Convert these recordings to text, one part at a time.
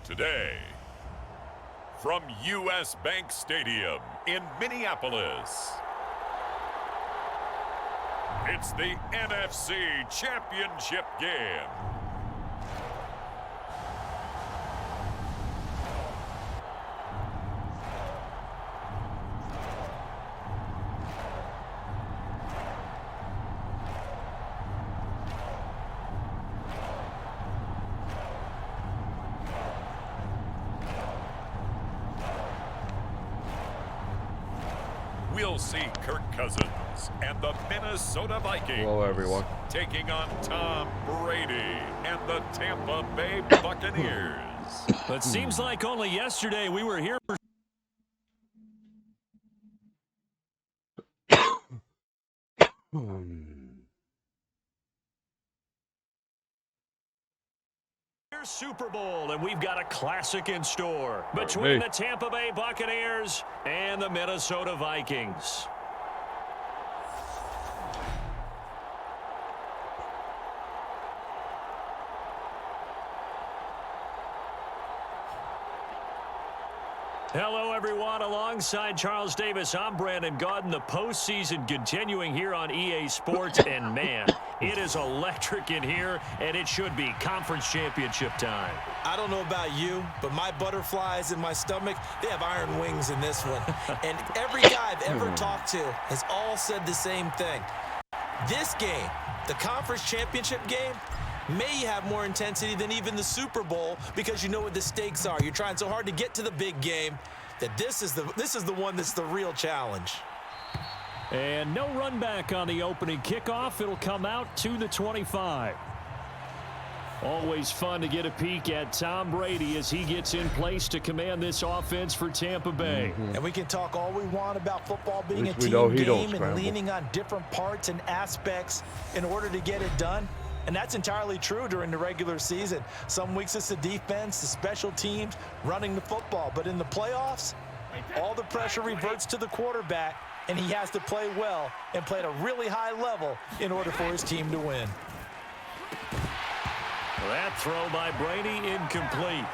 Today, from U.S. Bank Stadium in Minneapolis, it's the NFC Championship game. We'll see Kirk Cousins and the Minnesota Vikings. Hello, everyone. Taking on Tom Brady and the Tampa Bay Buccaneers. But seems like only yesterday we were here for Super Bowl, and we've got a classic in store between the Tampa Bay Buccaneers and the Minnesota Vikings. Hello, everyone. Alongside Charles Davis, I'm Brandon Gaudin. The postseason continuing here on EA Sports, and man, it is electric in here, and it should be conference championship time. I don't know about you, but my butterflies in my stomach, they have iron wings in this one. And every guy I've ever talked to has all said the same thing. This game, the conference championship game, may have more intensity than even the Super Bowl because you know what the stakes are. You're trying so hard to get to the big game that this is the one that's the real challenge. And no run back on the opening kickoff. It'll come out to the 25. Always fun to get a peek at Tom Brady as he gets in place to command this offense for Tampa Bay. And we can talk all we want about football being a team game and leaning on different parts and aspects in order to get it done. And that's entirely true during the regular season. Some weeks it's the defense, the special teams, running the football. But in the playoffs, all the pressure reverts to the quarterback, and he has to play well and play at a really high level in order for his team to win. That throw by Brady incomplete.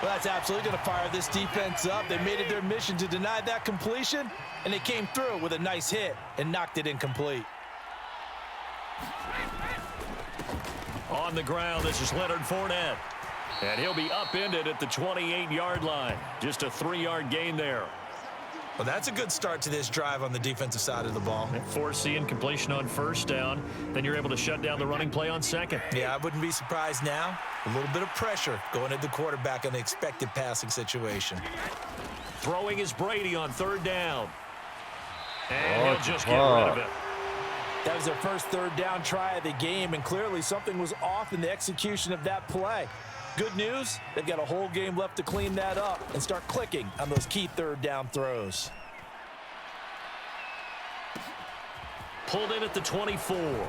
Well, that's absolutely going to fire this defense up. They made it their mission to deny that completion, and they came through with a nice hit and knocked it incomplete. On the ground, this is Leonard Fournette. And he'll be upended at the 28-yard line. Just a 3-yard gain there. Well, that's a good start to this drive on the defensive side of the ball. Force the incompletion on first down. Then you're able to shut down the running play on second. Yeah, I wouldn't be surprised now. A little bit of pressure going at the quarterback in the expected passing situation. Throwing is Brady on third down. And he'll just get rid of it. That was their first third down try of the game, and clearly something was off in the execution of that play. Good news, they've got a whole game left to clean that up and start clicking on those key third down throws. Pulled in at the 24.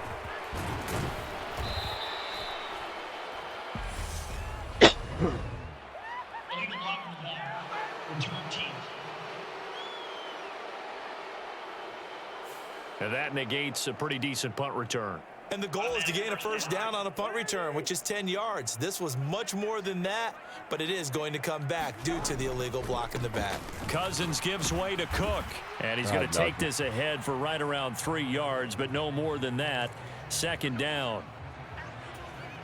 And that negates a pretty decent punt return. And the goal is to gain a first down on a punt return, which is 10 yards. This was much more than that, but it is going to come back due to the illegal block in the back. Cousins gives way to Cook, and he's going to take this ahead for right around 3 yards, but no more than that. Second down.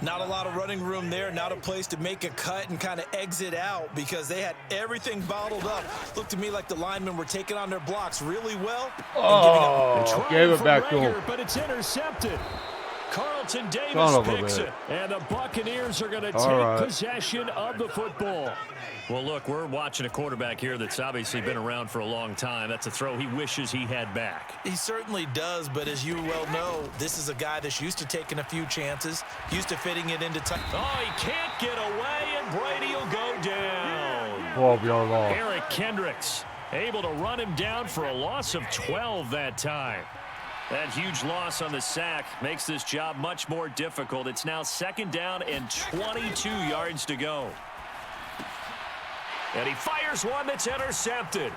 Not a lot of running room there, not a place to make a cut and kind of exit out because they had everything bottled up. Looked to me like the linemen were taking on their blocks really well. Oh, gave it back to him. But it's intercepted. Carlton Davis picks it, and the Buccaneers are going to take possession of the football. Well, look, we're watching a quarterback here that's obviously been around for a long time. That's a throw he wishes he had back. He certainly does, but as you well know, this is a guy that's used to taking a few chances, used to fitting it into time. Oh, he can't get away, and Brady will go down. 12-yard loss. Eric Kendricks able to run him down for a loss of 12 that time. That huge loss on the sack makes this job much more difficult. It's now second down and 22 yards to go. And he fires one that's intercepted.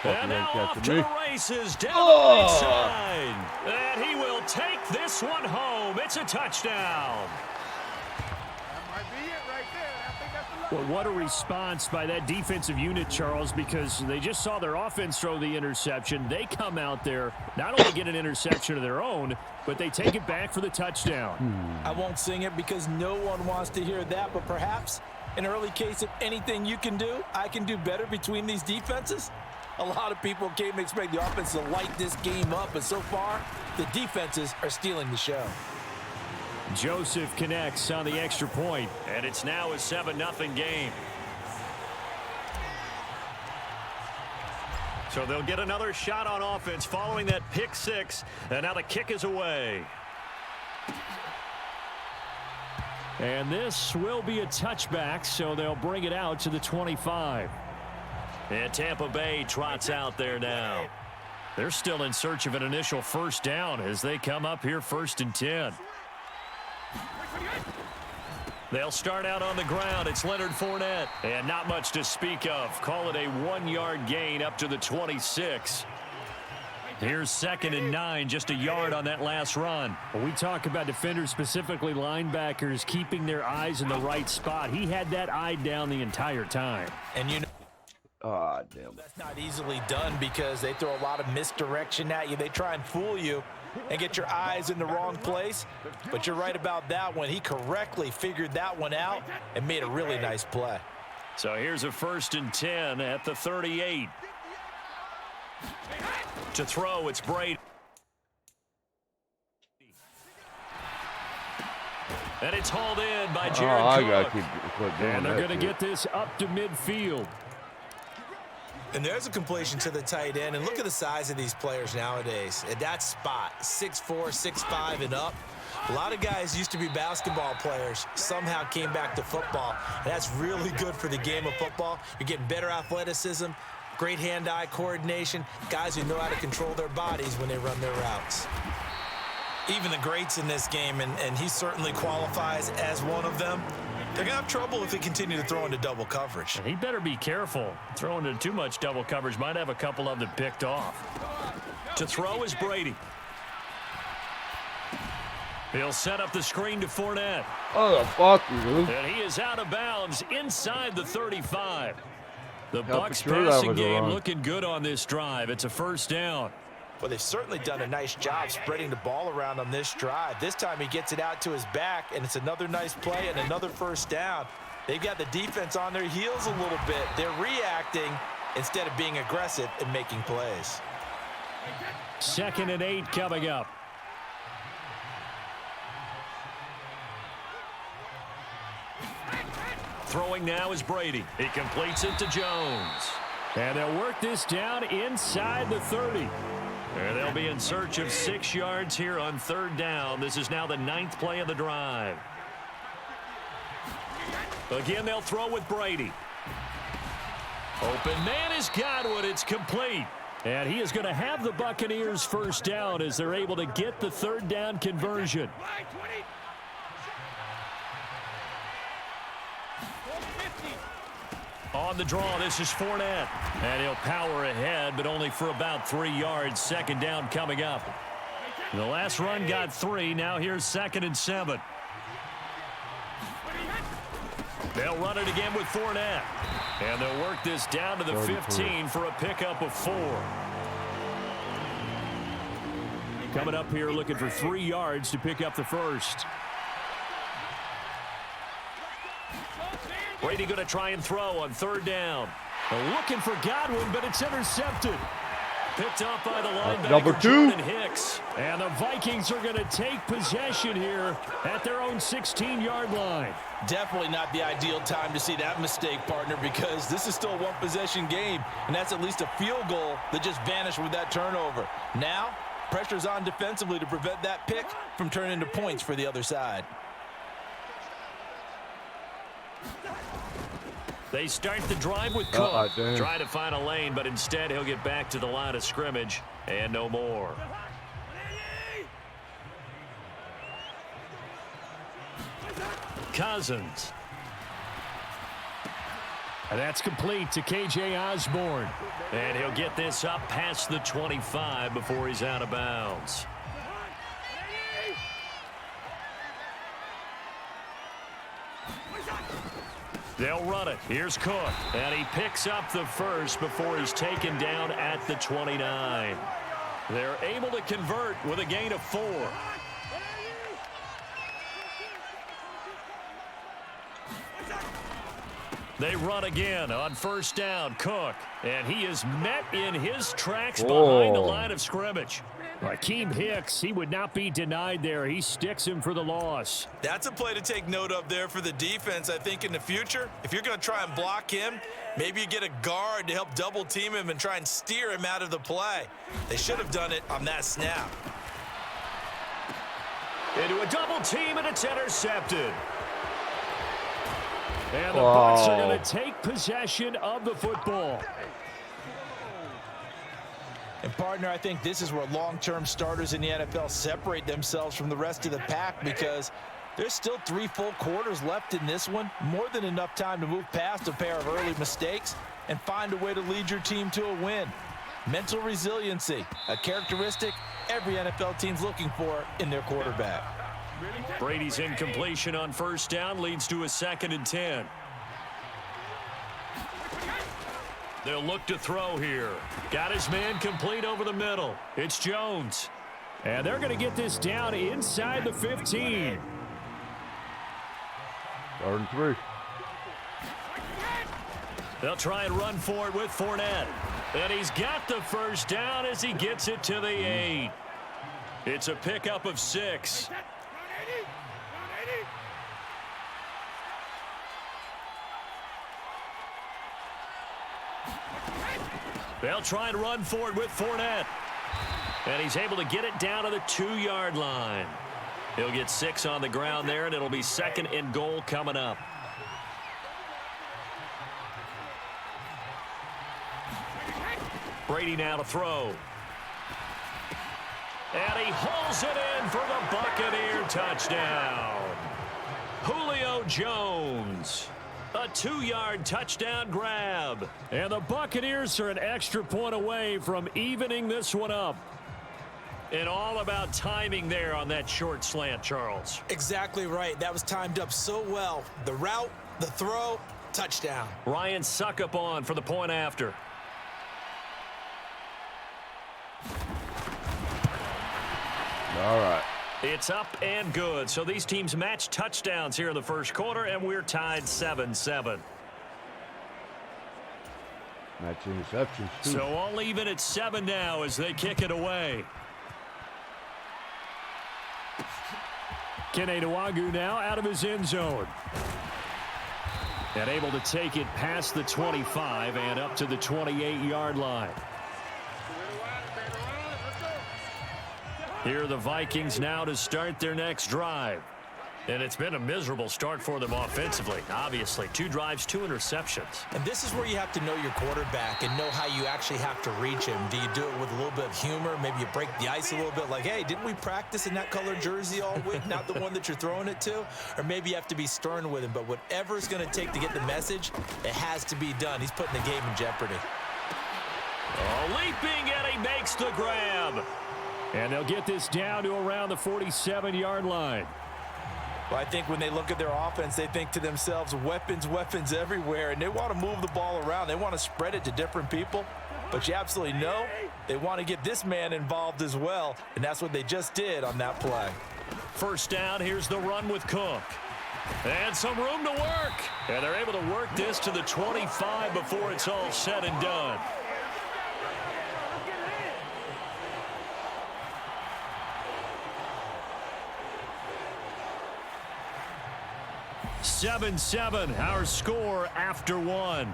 And now off to the races down the right side. And he will take this one home. It's a touchdown. Well, what a response by that defensive unit, Charles, because they just saw their offense throw the interception. They come out there, not only get an interception of their own, but they take it back for the touchdown. I won't sing it because no one wants to hear that, but perhaps an early case of anything you can do, I can do better between these defenses. A lot of people came to expect the offense to light this game up, but so far, the defenses are stealing the show. Joseph connects on the extra point, and it's now a 7-0 game. So they'll get another shot on offense following that pick six, and now the kick is away. And this will be a touchback, so they'll bring it out to the 25. And Tampa Bay trots out there now. They're still in search of an initial first down as they come up here 1st and 10. They'll start out on the ground. It's Leonard Fournette. And not much to speak of. Call it a 1-yard gain up to the 26. Here's 2nd and 9, just a yard on that last run. When we talk about defenders, specifically linebackers, keeping their eyes in the right spot, he had that eye down the entire time. And you know, damn. that's not easily done because they throw a lot of misdirection at you. They try and fool you and get your eyes in the wrong place. But you're right about that one. He correctly figured that one out and made a really nice play. So here's a 1st and 10 at the 38. To throw, it's Brady. And it's hauled in by Jared Cook. And they're going to get this up to midfield. And there's a completion to the tight end. And look at the size of these players nowadays. At that spot, 6'4", 6'5", and up. A lot of guys used to be basketball players, somehow came back to football. And that's really good for the game of football. You're getting better athleticism, great hand-eye coordination, guys who know how to control their bodies when they run their routes. Even the greats in this game, and he certainly qualifies as one of them, they're going to have trouble if they continue to throw into double coverage. He better be careful. Throwing into too much double coverage might have a couple of them picked off. To throw is Brady. He'll set up the screen to Fournette. Oh, the fuck, dude. And he is out of bounds inside the 35. The Bucs passing game looking good on this drive. It's a 1st down. Well, they've certainly done a nice job spreading the ball around on this drive. This time he gets it out to his back, and it's another nice play and another 1st down. They've got the defense on their heels a little bit. They're reacting instead of being aggressive and making plays. 2nd and 8 coming up. Throwing now is Brady. He completes it to Jones. And they'll work this down inside the 30. And they'll be in search of 6 yards here on 3rd down. This is now the 9th play of the drive. Again, they'll throw with Brady. Open man is Godwin. It's complete. And he is going to have the Buccaneers 1st down as they're able to get the 3rd down conversion. On the draw, this is Fournette. And he'll power ahead, but only for about 3 yards. 2nd down coming up. The last run got 3. Now here's 2nd and 7. They'll run it again with Fournette. And they'll work this down to the 15 for a pickup of 4. Coming up here looking for 3 yards to pick up the 1st. Brady going to try and throw on 3rd down. Looking for Godwin, but it's intercepted. Picked up by the linebacker, number 2. Jordan Hicks. And the Vikings are going to take possession here at their own 16-yard line. Definitely not the ideal time to see that mistake, partner, because this is still a one-possession game, and that's at least a field goal that just vanished with that turnover. Now, pressure's on defensively to prevent that pick from turning into points for the other side. They start the drive with Cook. Trying to find a lane, but instead he'll get back to the line of scrimmage and no more. Cousins. And that's complete to K.J. Osborne. And he'll get this up past the 25 before he's out of bounds. They'll run it. Here's Cook. And he picks up the first before he's taken down at the 29. They're able to convert with a gain of 4. They run again on first down. Cook. And he is met in his tracks behind the line of scrimmage. Akeem Hicks, he would not be denied there. He sticks him for the loss. That's a play to take note of there for the defense. I think in the future, if you're going to try and block him, maybe you get a guard to help double team him and try and steer him out of the play. They should have done it on that snap. Into a double team, and it's intercepted. And the Bucs are going to take possession of the football. And, partner, I think this is where long-term starters in the NFL separate themselves from the rest of the pack, because there's still 3 full quarters left in this one. More than enough time to move past a pair of early mistakes and find a way to lead your team to a win. Mental resiliency, a characteristic every NFL team's looking for in their quarterback. Brady's incompletion on first down leads to a 2nd and 10. They'll look to throw here. Got his man complete over the middle. It's Jones. And they're going to get this down inside the 15. 3rd and 3. They'll try and run for it with Fournette. And he's got the first down as he gets it to the 8. It's a pickup of 6. They'll try and run for it with Fournette. And he's able to get it down to the 2-yard line. He'll get 6 on the ground there, and it'll be 2nd and goal coming up. Brady now to throw. And he hauls it in for the Buccaneer touchdown. Julio Jones. A 2-yard touchdown grab. And the Buccaneers are an extra point away from evening this one up. And all about timing there on that short slant, Charles. Exactly right. That was timed up so well. The route, the throw, touchdown. Ryan Suckup on for the point after. All right. It's up and good. So these teams match touchdowns here in the first quarter, and we're tied 7-7. Match interceptions, too. So all even at 7 now as they kick it away. Kene Nwangwu now out of his end zone. And able to take it past the 25 and up to the 28-yard line. Here are the Vikings now to start their next drive. And it's been a miserable start for them offensively. Obviously, 2 drives, 2 interceptions. And this is where you have to know your quarterback and know how you actually have to reach him. Do you do it with a little bit of humor? Maybe you break the ice a little bit like, hey, didn't we practice in that color jersey all week? Not the one that you're throwing it to? Or maybe you have to be stern with him. But whatever it's going to take to get the message, it has to be done. He's putting the game in jeopardy. Oh, leaping, and he makes the grab. And they'll get this down to around the 47-yard line. Well, I think when they look at their offense, they think to themselves, weapons, weapons everywhere, and they want to move the ball around. They want to spread it to different people, but you absolutely know they want to get this man involved as well, and that's what they just did on that play. First down, here's the run with Cook. And some room to work. And they're able to work this to the 25 before it's all said and done. 7-7, our score after 1.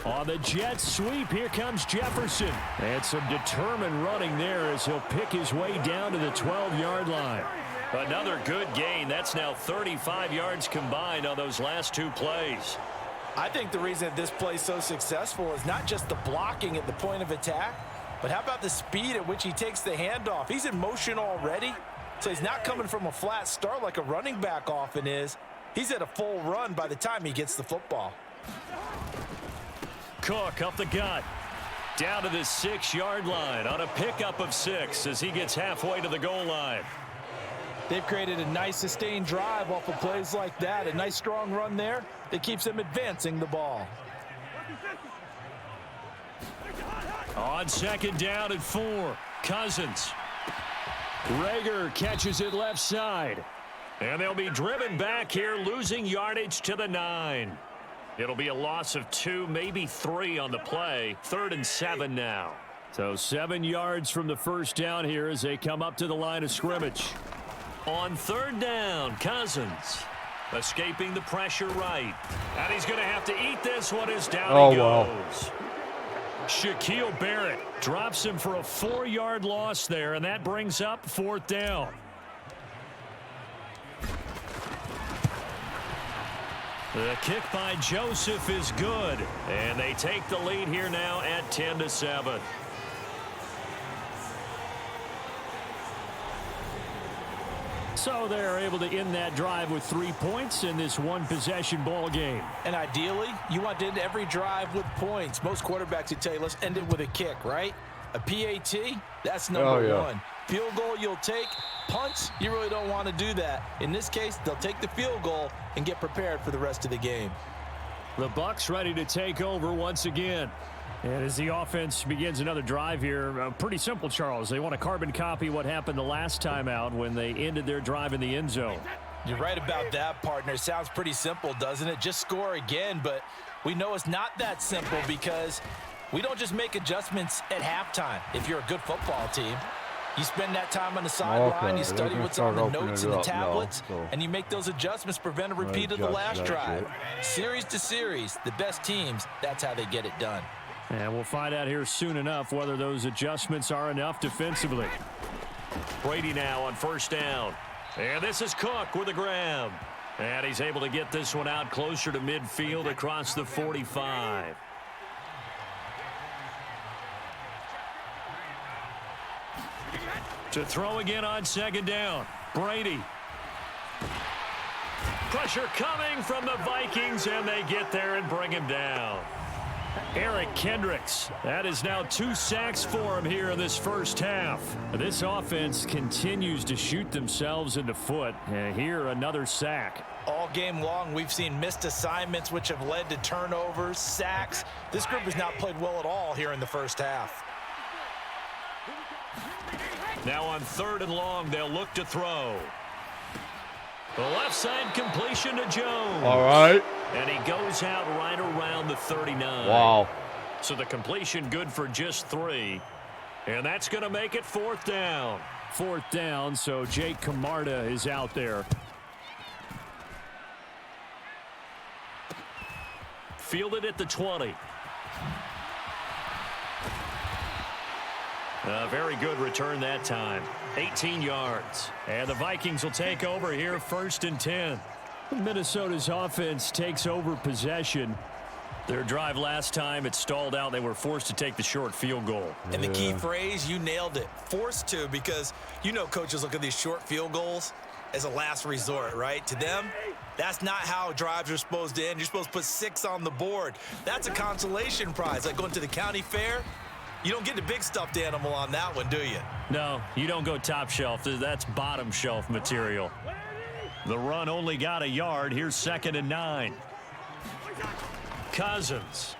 On the jet sweep, here comes Jefferson. And some determined running there as he'll pick his way down to the 12-yard line. Another good gain. That's now 35 yards combined on those last 2 plays. I think the reason that this play is so successful is not just the blocking at the point of attack, but how about the speed at which he takes the handoff? He's in motion already, So he's not coming from a flat start like a running back often is. He's at a full run by the time he gets the football. Cook up the gut. Down to the 6-yard line on a pickup of 6 as he gets halfway to the goal line. They've created a nice sustained drive off of plays like that. A nice strong run there that keeps them advancing the ball. On 2nd down and 4, Cousins. Rager catches it left side. And they'll be driven back here, losing yardage to the 9. It'll be a loss of 2, maybe 3 on the play. 3rd and 7 now. So 7 yards from the first down here as they come up to the line of scrimmage. On 3rd down, Cousins escaping the pressure right. And he's going to have to eat this one as down he goes. Shaquille Barrett drops him for a 4-yard loss there, and that brings up 4th down. The kick by Joseph is good, and they take the lead here now at 10-7. So they're able to end that drive with 3 points in this one-possession ball game. And ideally, you want to end every drive with points. Most quarterbacks would tell you, let's end it with a kick, right? A PAT, that's number 1. Field goal you'll take. Punts, you really don't want to do that. In this case, they'll take the field goal and get prepared for the rest of the game. The Bucs ready to take over once again. And as the offense begins another drive here, pretty simple, Charles. They want to carbon copy what happened the last time out when they ended their drive in the end zone. You're right about that, partner. Sounds pretty simple, doesn't it? Just score again, but we know it's not that simple because we don't just make adjustments at halftime. If you're a good football team, you spend that time on the sideline, you study what's on the notes and the tablets, and you make those adjustments, prevent a repeat of the last drive. Series to series, the best teams, that's how they get it done. And we'll find out here soon enough whether those adjustments are enough defensively. Brady now on 1st down. And this is Cook with a grab. And he's able to get this one out closer to midfield across the 45. To throw again on 2nd down. Brady. Pressure coming from the Vikings, and they get there and bring him down. Eric Kendricks. That is now 2 sacks for him here in this first half. This offense continues to shoot themselves in the foot. And here, another sack. All game long, we've seen missed assignments, which have led to turnovers, sacks. This group has not played well at all here in the first half. Now on 3rd and long, they'll look to throw. The left side completion to Jones. All right. And he goes out right around the 39. Wow. So the completion good for just 3. And that's going to make it 4th down. 4th down, so Jake Camarda is out there. Fielded at the 20. A very good return that time. 18 yards. And the Vikings will take over here 1st and 10. Minnesota's offense takes over possession. Their drive last time, it stalled out. They were forced to take the short field goal. And the key phrase, you nailed it. Forced to, because you know coaches look at these short field goals as a last resort, right? To them, that's not how drives are supposed to end. You're supposed to put 6 on the board. That's a consolation prize. Like going to the county fair, you don't get the big stuffed animal on that one, do you? No, you don't go top shelf. That's bottom shelf material. The run only got a yard. Here's 2nd and 9. Cousins.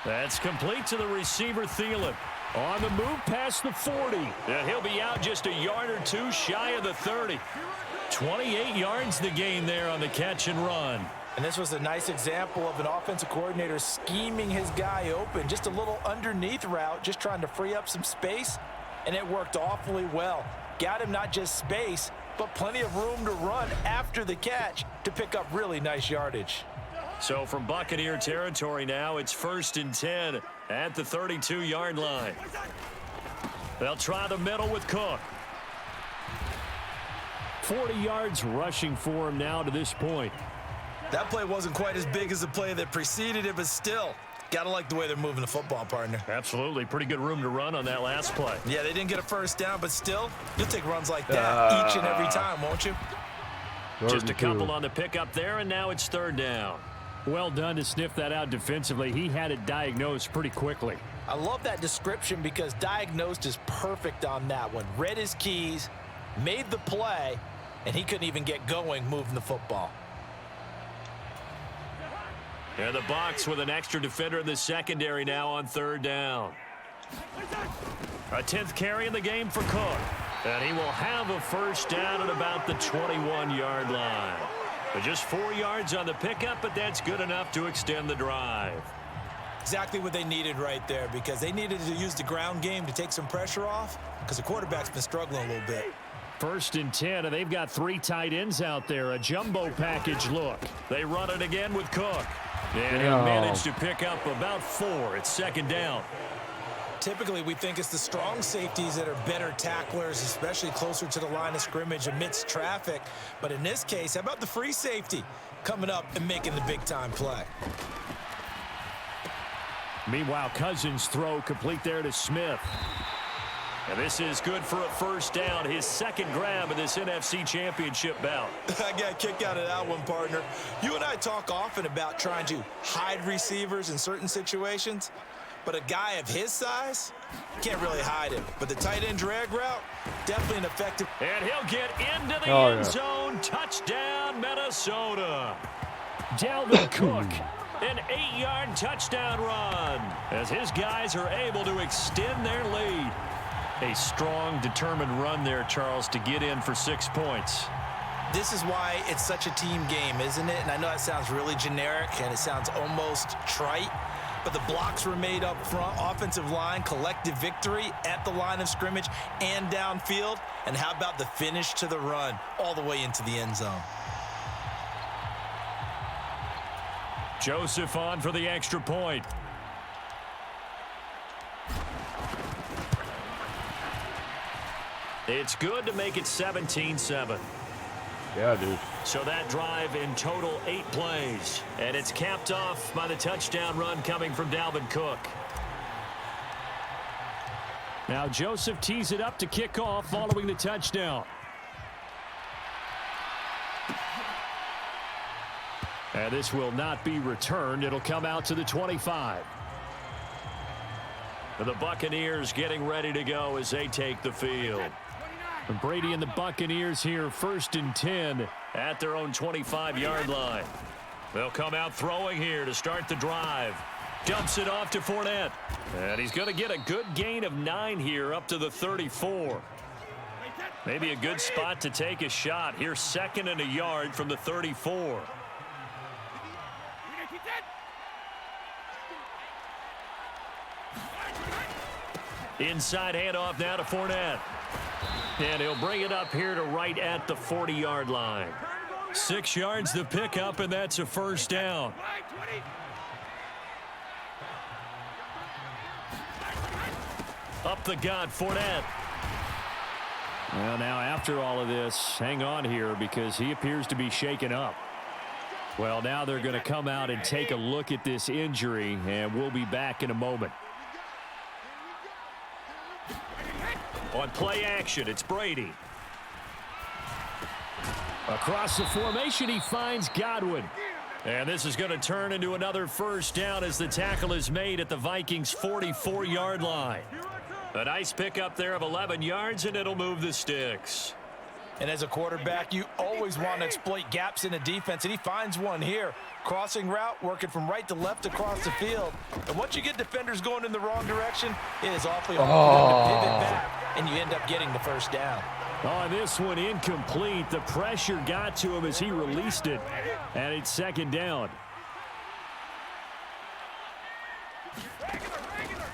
That's complete to the receiver, Thielen. On the move past the 40. And he'll be out just a yard or 2 shy of the 30. 28 yards the gain there on the catch and run. And this was a nice example of an offensive coordinator scheming his guy open. Just a little underneath route, just trying to free up some space, and it worked awfully well. Got him not just space, but plenty of room to run after the catch to pick up really nice yardage. So from Buccaneer territory now, it's 1st and 10 at the 32-yard line. They'll try the middle with Cook. 40 yards rushing for him now to this point. That play wasn't quite as big as the play that preceded it, but still, Gotta like the way they're moving the football, partner. Absolutely. Pretty good room to run on that last play. Yeah, they didn't get a first down, but still, you'll take runs like that each and every time, won't you? Just a couple on the pickup there, and now it's third down. Well done to sniff that out defensively. He had it diagnosed pretty quickly. I love that description because diagnosed is perfect on that one. Read his keys, made the play, and he couldn't even get going moving the football. And the Bucs with an extra defender in the secondary now on third down. A 10th carry in the game for Cook. And he will have a first down at about the 21-yard line. But just 4 yards on the pickup, but that's good enough to extend the drive. Exactly what they needed right there, because they needed to use the ground game to take some pressure off, because the quarterback's been struggling a little bit. 1st and 10, and they've got 3 tight ends out there. A jumbo package look. They run it again with Cook. And he'll manage to pick up about 4. It's 2nd down. Typically, we think it's the strong safeties that are better tacklers, especially closer to the line of scrimmage amidst traffic. But in this case, how about the free safety coming up and making the big-time play? Meanwhile, Cousins' throw complete there to Smith. And this is good for a first down, his 2nd grab of this NFC Championship bout. I got a kick out of that one, partner. You and I talk often about trying to hide receivers in certain situations, but a guy of his size, can't really hide him. But the tight end drag route, definitely an effective. And he'll get into the end zone. Touchdown, Minnesota. Dalvin Cook. An 8-yard touchdown run as his guys are able to extend their lead. A strong, determined run there, Charles, to get in for 6 points. This is why it's such a team game, isn't it? And I know that sounds really generic and it sounds almost trite, but the blocks were made up front, offensive line, collective victory at the line of scrimmage and downfield. And how about the finish to the run all the way into the end zone? Joseph on for the extra point. It's good to make it 17-7. Yeah, dude. So that drive in total 8 plays. And it's capped off by the touchdown run coming from Dalvin Cook. Now Joseph tees it up to kick off following the touchdown. And this will not be returned. It'll come out to the 25. The Buccaneers getting ready to go as they take the field. And Brady and the Buccaneers here 1st and 10 at their own 25-yard line. They'll come out throwing here to start the drive. Dumps it off to Fournette. And he's going to get a good gain of 9 here up to the 34. Maybe a good spot to take a shot. Here 2nd and a yard from the 34. Inside handoff now to Fournette. And he'll bring it up here to right at the 40-yard line. 6 yards to pick up, and that's a first down. Up the gut, Fournette. Well, now after all of this, hang on here because he appears to be shaken up. Well, now they're going to come out and take a look at this injury, and we'll be back in a moment. On play action, it's Brady. Across the formation, he finds Godwin. And this is going to turn into another first down as the tackle is made at the Vikings' 44-yard line. A nice pickup there of 11 yards, and it'll move the sticks. And as a quarterback, you always want to exploit gaps in the defense, and he finds one here. Crossing route, working from right to left across the field. And once you get defenders going in the wrong direction, it is awfully hard for them to pivot back, and you end up getting the first down. Oh, this one incomplete. The pressure got to him as he released it, and it's 2nd down.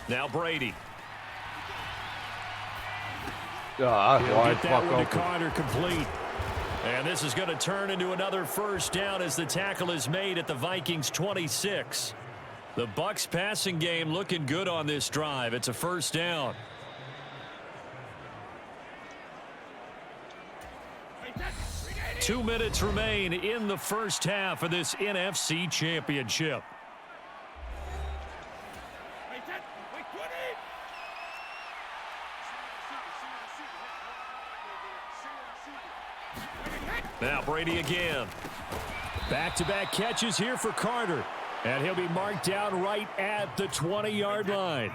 Now Brady. He'll get that one to Carter complete. And this is going to turn into another first down as the tackle is made at the Vikings' 26. The Bucs passing game looking good on this drive. It's a first down. Two minutes remain in the first half of this NFC Championship. Now Brady again. Back-to-back catches here for Carter. And he'll be marked down right at the 20-yard line.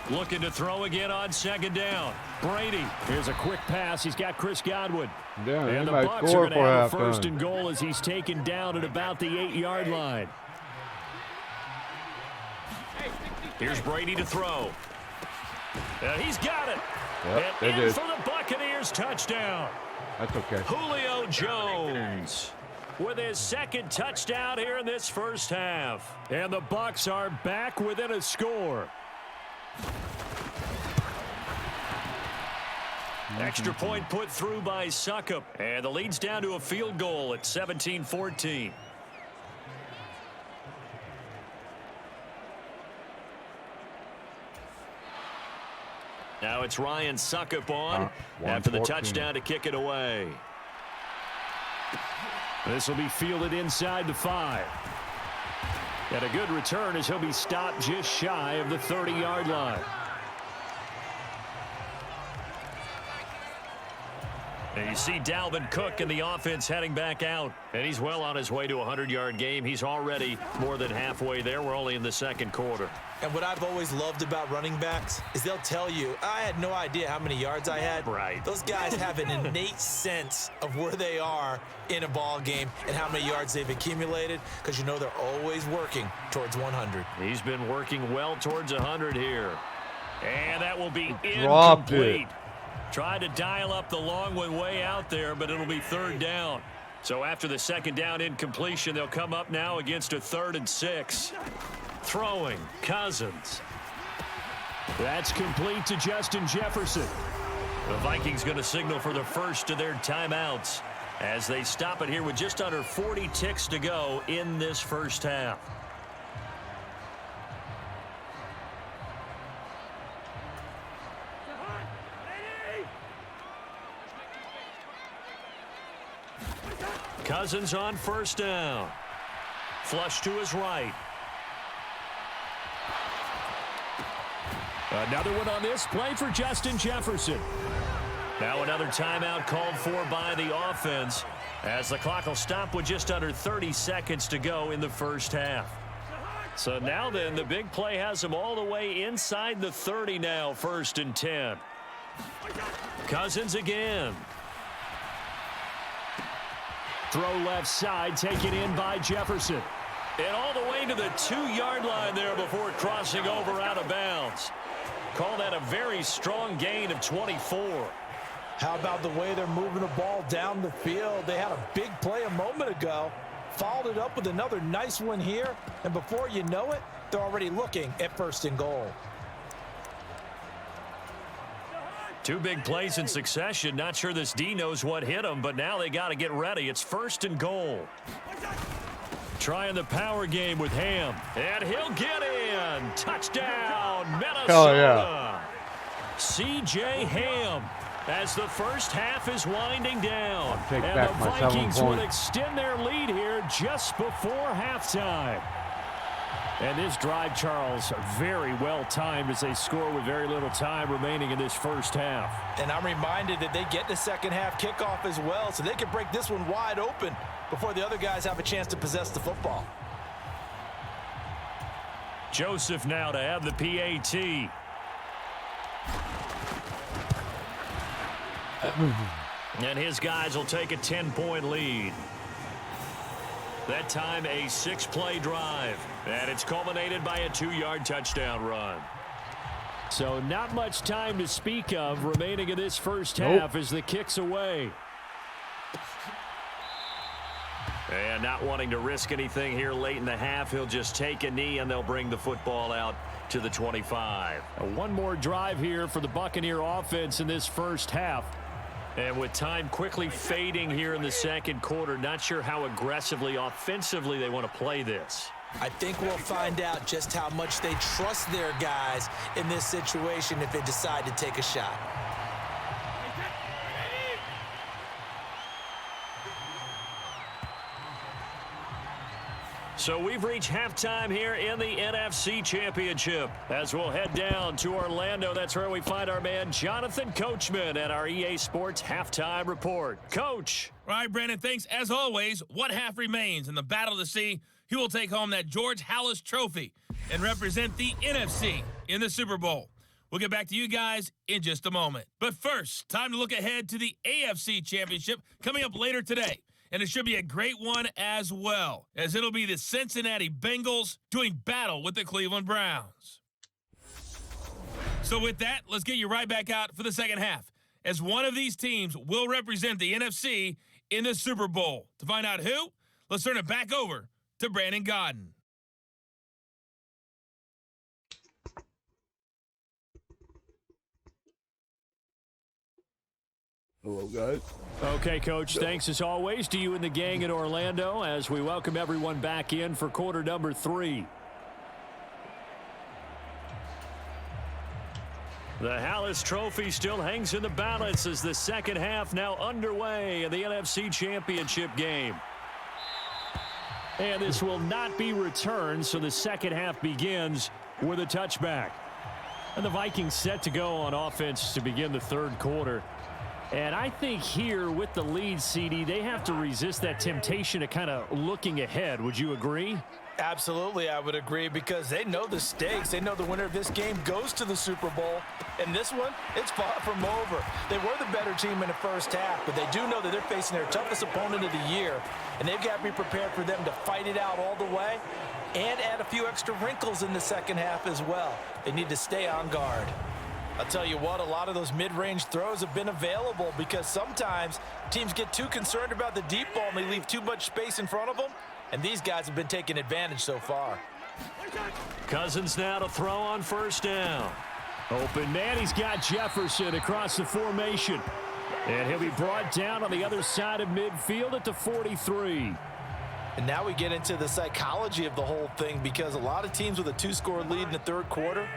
Looking to throw again on second down. Brady. Here's a quick pass. He's got Chris Godwin. Yeah, and the Bucs are going to have a first and goal as he's taken down at about the 8-yard line. Here's Brady to throw. He's got it. Yep, and in for the Buccaneers touchdown. That's okay. Julio Jones with his second touchdown here in this first half. And the Bucs are back within a score. Extra point put through by Succop. And the lead's down to a field goal at 17-14. Now it's Ryan Succop on after the touchdown to kick it away. This will be fielded inside the 5. And a good return as he'll be stopped just shy of the 30-yard line. And you see Dalvin Cook and the offense heading back out. And he's well on his way to a 100-yard game. He's already more than halfway there. We're only in the second quarter. And what I've always loved about running backs is they'll tell you, I had no idea how many yards I had. Right. Those guys have an innate sense of where they are in a ball game and how many yards they've accumulated because you know they're always working towards 100. He's been working well towards 100 here. And that will be Dropped incomplete. it. Tried to dial up the long one way out there, but it'll be third down. So after the second down incompletion, they'll come up now against a 3rd and 6. Throwing, Cousins. That's complete to Justin Jefferson. The Vikings going to signal for the first of their timeouts as they stop it here with just under 40 ticks to go in this first half. Cousins on first down. Flush to his right. Another one on this play for Justin Jefferson. Now another timeout called for by the offense as the clock will stop with just under 30 seconds to go in the first half. So now then, the big play has them all the way inside the 30 now, 1st and 10. Cousins again. Throw left side, taken in by Jefferson. And all the way to the 2-yard line there before crossing over out of bounds. Call that a very strong gain of 24. How about the way they're moving the ball down the field? They had a big play a moment ago. Followed it up with another nice one here. And before you know it, they're already looking at 1st and goal. 2 big plays in succession. Not sure this D knows what hit him, but now they got to get ready. It's 1st and goal. Trying the power game with Ham. And he'll get in. Touchdown, Minnesota. Hell yeah. C.J. Ham as the first half is winding down. Take and back the my 7 Vikings will points. extend their lead here just before halftime. And this drive, Charles, very well timed as they score with very little time remaining in this first half. And I'm reminded that they get the second half kickoff as well, so they can break this one wide open before the other guys have a chance to possess the football. Joseph now to have the PAT. And his guys will take a 10-point lead. That time a 6-play drive. And it's culminated by a 2-yard touchdown run. So not much time to speak of remaining in this first half as the kick's away. And not wanting to risk anything here late in the half, he'll just take a knee and they'll bring the football out to the 25. One more drive here for the Buccaneer offense in this first half. And with time quickly fading here in the second quarter, not sure how aggressively, offensively they want to play this. I think we'll find out just how much they trust their guys in this situation if they decide to take a shot. So we've reached halftime here in the NFC Championship. As we'll head down to Orlando, that's where we find our man Jonathan Coachman at our EA Sports Halftime Report. Coach. All right, Brandon, thanks. As always, one half remains in the battle to see who will take home that George Halas Trophy and represent the NFC in the Super Bowl. We'll get back to you guys in just a moment. But first, time to look ahead to the AFC Championship coming up later today. And it should be a great one as well, as it'll be the Cincinnati Bengals doing battle with the Cleveland Browns. So with that, let's get you right back out for the second half, as one of these teams will represent the NFC in the Super Bowl. To find out who, let's turn it back over to Brandon Godden. Hello, guys. Okay, Coach, thanks as always to you and the gang in Orlando as we welcome everyone back in for quarter number 3. The Halas Trophy still hangs in the balance as the second half now underway in the NFC Championship game. And this will not be returned, so the second half begins with a touchback. And the Vikings set to go on offense to begin the third quarter. And I think here with the lead, CD, they have to resist that temptation to kind of looking ahead. Would you agree? Absolutely, I would agree, because they know the stakes. They know the winner of this game goes to the Super Bowl. And this one, it's far from over. They were the better team in the first half, but they do know that they're facing their toughest opponent of the year. And they've got to be prepared for them to fight it out all the way and add a few extra wrinkles in the second half as well. They need to stay on guard. I'll tell you what, a lot of those mid-range throws have been available because sometimes teams get too concerned about the deep ball and they leave too much space in front of them, and these guys have been taking advantage so far. Cousins now to throw on first down. Open man, he's got Jefferson across the formation. And he'll be brought down on the other side of midfield at the 43. And now we get into the psychology of the whole thing, because a lot of teams with a 2-score lead in the third quarter,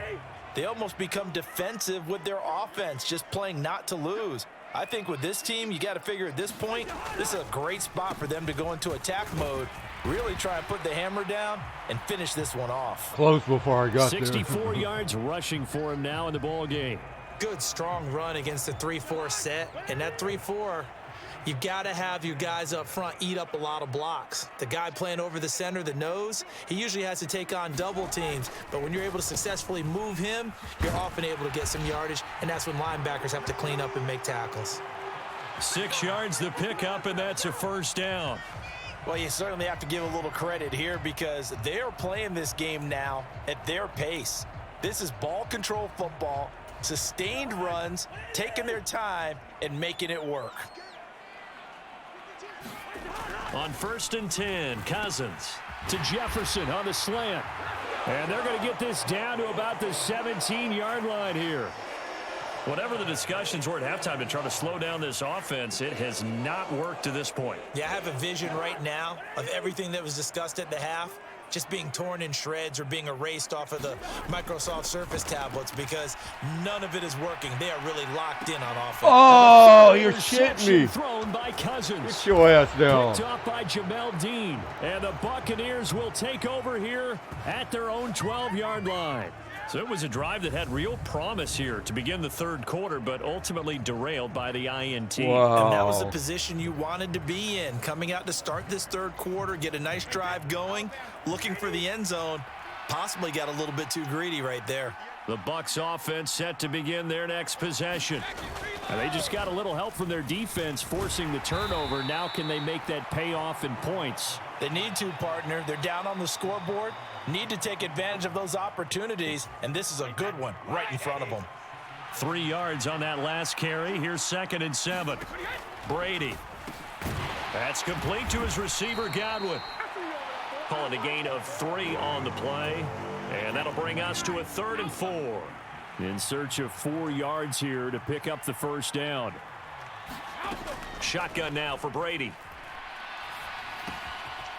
they almost become defensive with their offense, just playing not to lose. I think with this team, you got to figure at this point, this is a great spot for them to go into attack mode, really try and put the hammer down and finish this one off. Close before I got 64 yards rushing for him now in the ball game. Good, strong run against the 3-4 set. And that 3-4, you've got to have your guys up front eat up a lot of blocks. The guy playing over the center, the nose, he usually has to take on double teams. But when you're able to successfully move him, you're often able to get some yardage, and that's when linebackers have to clean up and make tackles. 6 yards the pickup, and that's a first down. Well, you certainly have to give a little credit here, because they're playing this game now at their pace. This is ball control football, sustained runs, taking their time, and making it work. On 1st and 10, Cousins to Jefferson on the slant. And they're going to get this down to about the 17-yard line here. Whatever the discussions were at halftime to try to slow down this offense, it has not worked to this point. Yeah, I have a vision right now of everything that was discussed at the half just being torn in shreds or being erased off of the Microsoft Surface tablets, because none of it is working. They are really locked in on offense. Oh, you're shitting me. Thrown by Cousins. Get your ass down. Picked off by Jamel Dean. And the Buccaneers will take over here at their own 12-yard line. So it was a drive that had real promise here to begin the third quarter, but ultimately derailed by the INT. Wow. And that was the position you wanted to be in, coming out to start this third quarter, get a nice drive going, looking for the end zone. Possibly got a little bit too greedy right there. The Bucs offense set to begin their next possession. And they just got a little help from their defense forcing the turnover. Now can they make that payoff in points? They need to, partner. They're down on the scoreboard. Need to take advantage of those opportunities, and this is a good one right in front of them. 3 yards on that last carry. Here's 2nd and 7. Brady. That's complete to his receiver, Godwin. Calling a gain of 3 on the play, and that'll bring us to a 3rd and 4. In search of 4 yards here to pick up the first down. Shotgun now for Brady.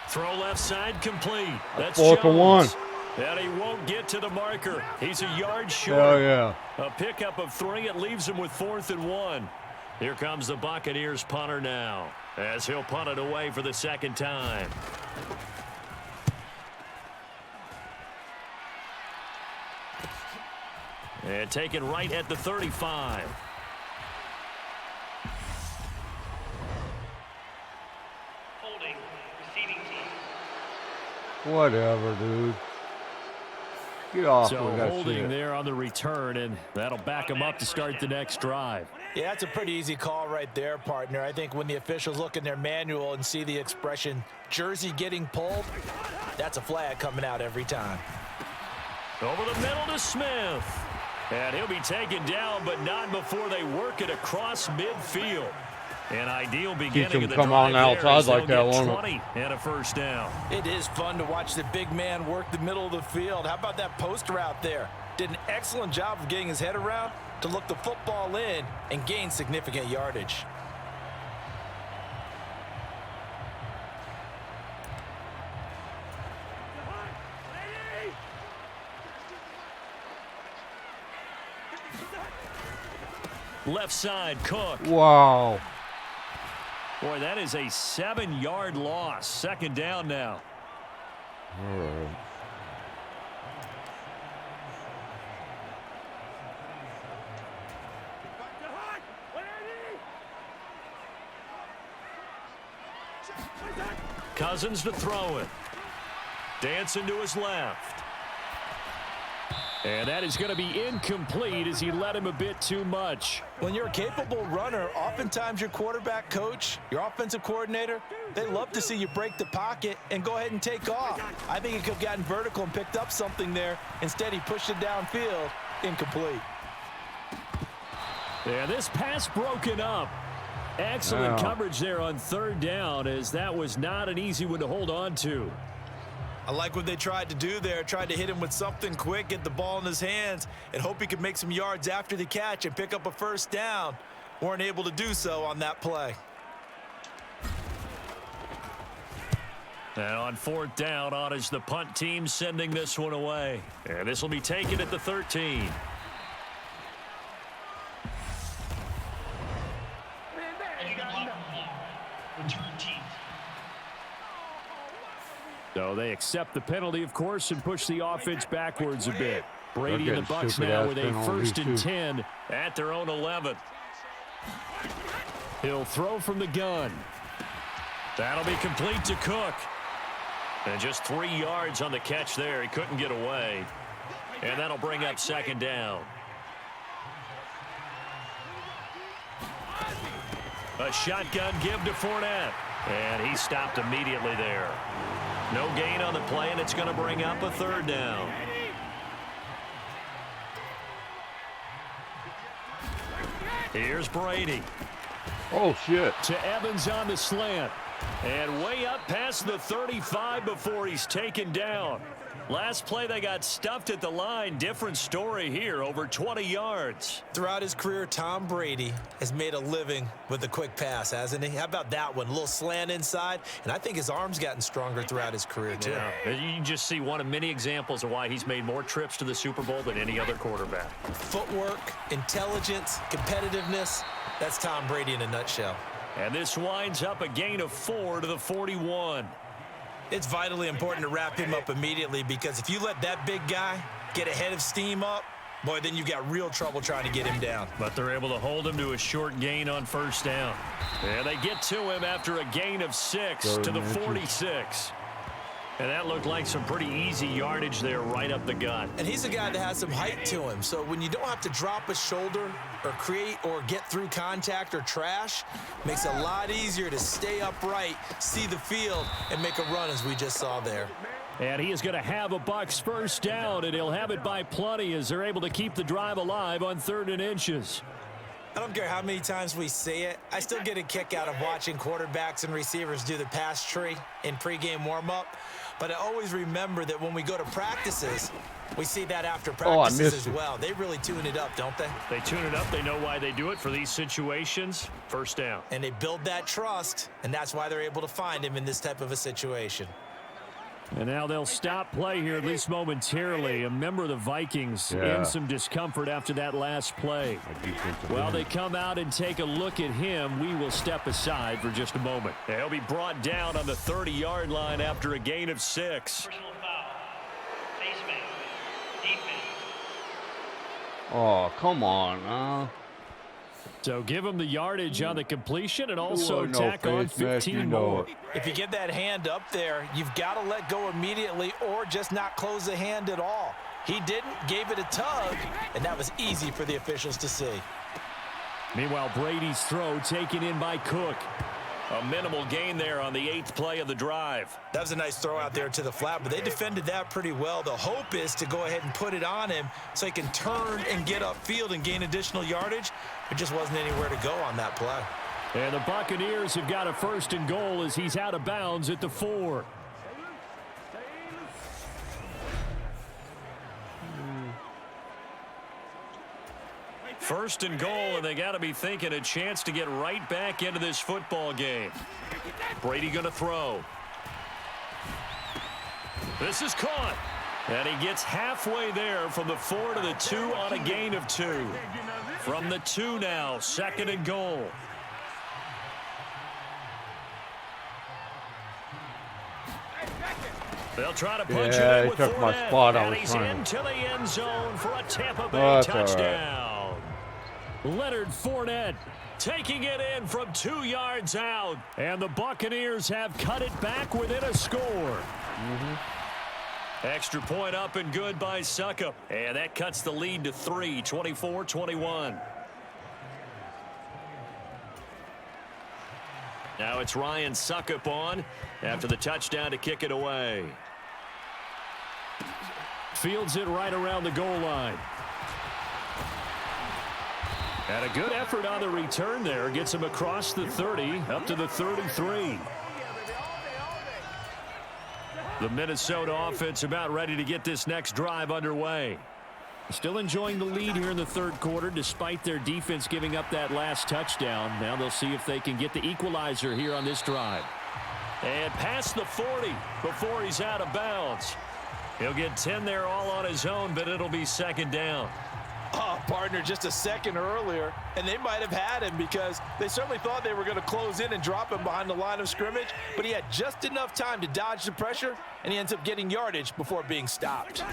Throw left side complete. That's 4th and 1. And he won't get to the marker. He's a yard short. Oh, yeah. A pickup of 3. It leaves him with 4th and 1. Here comes the Buccaneers punter now, as he'll punt it away for the second time. And taken right at the 35. Holding, receiving team. Whatever, dude. Get off So with that holding shit. there on the return, and that'll back them up to start the next drive. Yeah, that's a pretty easy call right there, partner. I think when the officials look in their manual and see the expression jersey getting pulled, that's a flag coming out every time. Over the middle to Smith. And he'll be taken down, but not before they work it across midfield. An ideal beginning of the come on drive there outside as like they'll that, get won't 20 and a first down. It is fun to watch the big man work the middle of the field. How about that post route there? Did an excellent job of getting his head around to look the football in and gain significant yardage. Left side, Cook. Wow. Boy, that is a 7-yard loss. Second down now. All right. Cousins to throw it. Dancing to his left. And that is going to be incomplete as he led him a bit too much. When you're a capable runner, oftentimes your quarterback coach, your offensive coordinator, they love to see you break the pocket and go ahead and take off. I think he could have gotten vertical and picked up something there. Instead, he pushed it downfield. Incomplete. Yeah, this pass broken up. Excellent coverage there on third down, as that was not an easy one to hold on to. I like what they tried to do there, tried to hit him with something quick, get the ball in his hands, and hope he could make some yards after the catch and pick up a first down. Weren't able to do so on that play. And on fourth down, on is the punt team sending this one away. And this will be taken at the 13. Return team. So they accept the penalty, of course, and push the offense backwards a bit. Brady and the Bucs now with a 1st and 10 at their own 11. He'll throw from the gun. That'll be complete to Cook. And just 3 yards on the catch there. He couldn't get away. And that'll bring up second down. A shotgun give to Fournette. And he stopped immediately there. No gain on the play, and it's going to bring up a third down. Here's Brady. Oh, shit. To Evans on the slant. And way up past the 35 before he's taken down. Last play, they got stuffed at the line. Different story here, over 20 yards. Throughout his career, Tom Brady has made a living with a quick pass, hasn't he? How about that one? A little slant inside, and I think his arm's gotten stronger throughout his career, too. Yeah, you just see one of many examples of why he's made more trips to the Super Bowl than any other quarterback. Footwork, intelligence, competitiveness, that's Tom Brady in a nutshell. And this winds up a gain of 4 to the 41. It's vitally important to wrap him up immediately, because if you let that big guy get a head of steam up, boy, then you've got real trouble trying to get him down. But they're able to hold him to a short gain on first down. And they get to him after a gain of 6 to the 46. And that looked like some pretty easy yardage there right up the gut. And he's a guy that has some height to him. So when you don't have to drop a shoulder or create or get through contact or trash, makes it a lot easier to stay upright, see the field, and make a run as we just saw there. And he is going to have a Bucs first down, and he'll have it by plenty as they're able to keep the drive alive on 3rd and inches. I don't care how many times we say it, I still get a kick out of watching quarterbacks and receivers do the pass tree in pregame warm-up. But I always remember that when we go to practices, we see that after practices as well. They really tune it up, don't they? They tune it up. They know why they do it for these situations. First down. And they build that trust, and that's why they're able to find him in this type of a situation. And now they'll stop play here, at least momentarily. A member of the Vikings in some discomfort after that last play. While they come out and take a look at him, we will step aside for just a moment. He'll be brought down on the 30-yard line after a gain of 6. Personal foul. Face mask. Defense. Oh, come on. So give him the yardage on the completion and also no tack on face mask, 15 you know more. it. If you get that hand up there, you've got to let go immediately or just not close the hand at all. He didn't, gave it a tug, and that was easy for the officials to see. Meanwhile, Brady's throw taken in by Cook. A minimal gain there on the 8th play of the drive. That was a nice throw out there to the flat, but they defended that pretty well. The hope is to go ahead and put it on him so he can turn and get upfield and gain additional yardage. There just wasn't anywhere to go on that play. And the Buccaneers have got a 1st and goal as he's out of bounds at the 4. First and goal, and they got to be thinking a chance to get right back into this football game. Brady going to throw. This is caught. And he gets halfway there from the 4 to the 2 on a gain of 2. From the 2 now, 2nd and goal. They'll try to punch it in with took my Fournette, spot. I and was he's trying. into the end zone for a Tampa Bay That's all right. touchdown. Leonard Fournette taking it in from 2 yards out. And the Buccaneers have cut it back within a score. Extra point up and good by Suckup. And that cuts the lead to 3, 24-21. Now it's Ryan Suckup on after the touchdown to kick it away. Fields it right around the goal line. And a good effort on the return there. Gets him across the 30 up to the 33. The Minnesota offense about ready to get this next drive underway. Still enjoying the lead here in the 3rd quarter despite their defense giving up that last touchdown. Now they'll see if they can get the equalizer here on this drive. And past the 40 before he's out of bounds. He'll get 10 there all on his own, but it'll be 2nd down. Oh, partner, just a second earlier, and they might have had him because they certainly thought they were going to close in and drop him behind the line of scrimmage, but he had just enough time to dodge the pressure, and he ends up getting yardage before being stopped.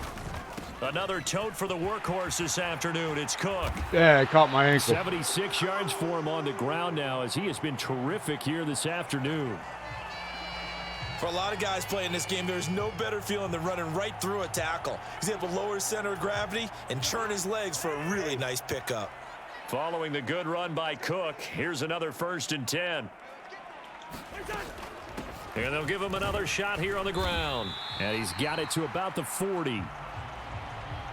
Another tote for the workhorse this afternoon. It's Cook. Yeah, I caught my ankle. 76 yards for him on the ground now as he has been terrific here this afternoon. For a lot of guys playing this game, there's no better feeling than running right through a tackle. He's able to lower his center of gravity and churn his legs for a really nice pickup. Following the good run by Cook, here's another 1st and 10. And they'll give him another shot here on the ground. And he's got it to about the 40.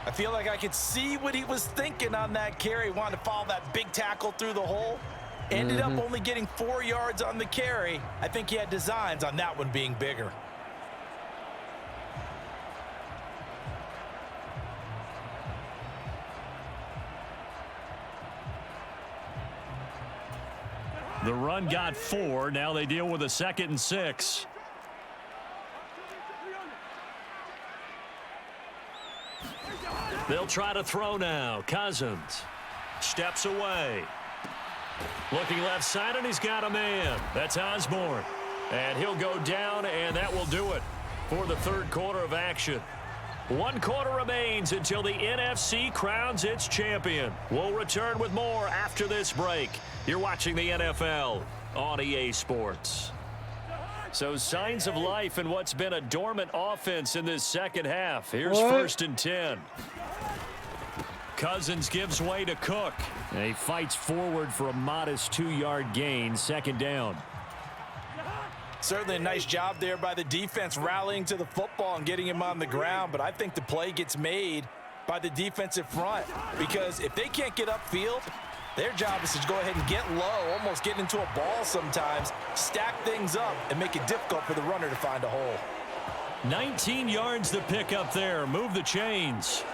I feel like I could see what he was thinking on that carry. Wanted to follow that big tackle through the hole. Ended up only getting 4 yards on the carry. I think he had designs on that one being bigger. The run got 4. Now they deal with a 2nd and 6. They'll try to throw now. Cousins steps away. Looking left side, and he's got a man. That's Osborne. And he'll go down, and that will do it for the 3rd quarter of action. 1 quarter remains until the NFC crowns its champion. We'll return with more after this break. You're watching the NFL on EA Sports. So signs of life in what's been a dormant offense in this 2nd half. Here's 1st and 10. Cousins gives way to Cook. And he fights forward for a modest 2-yard gain, 2nd down. Certainly a nice job there by the defense rallying to the football and getting him on the ground, but I think the play gets made by the defensive front because if they can't get upfield, their job is to go ahead and get low, almost get into a ball sometimes, stack things up, and make it difficult for the runner to find a hole. 19 yards to pick up there. Move the chains.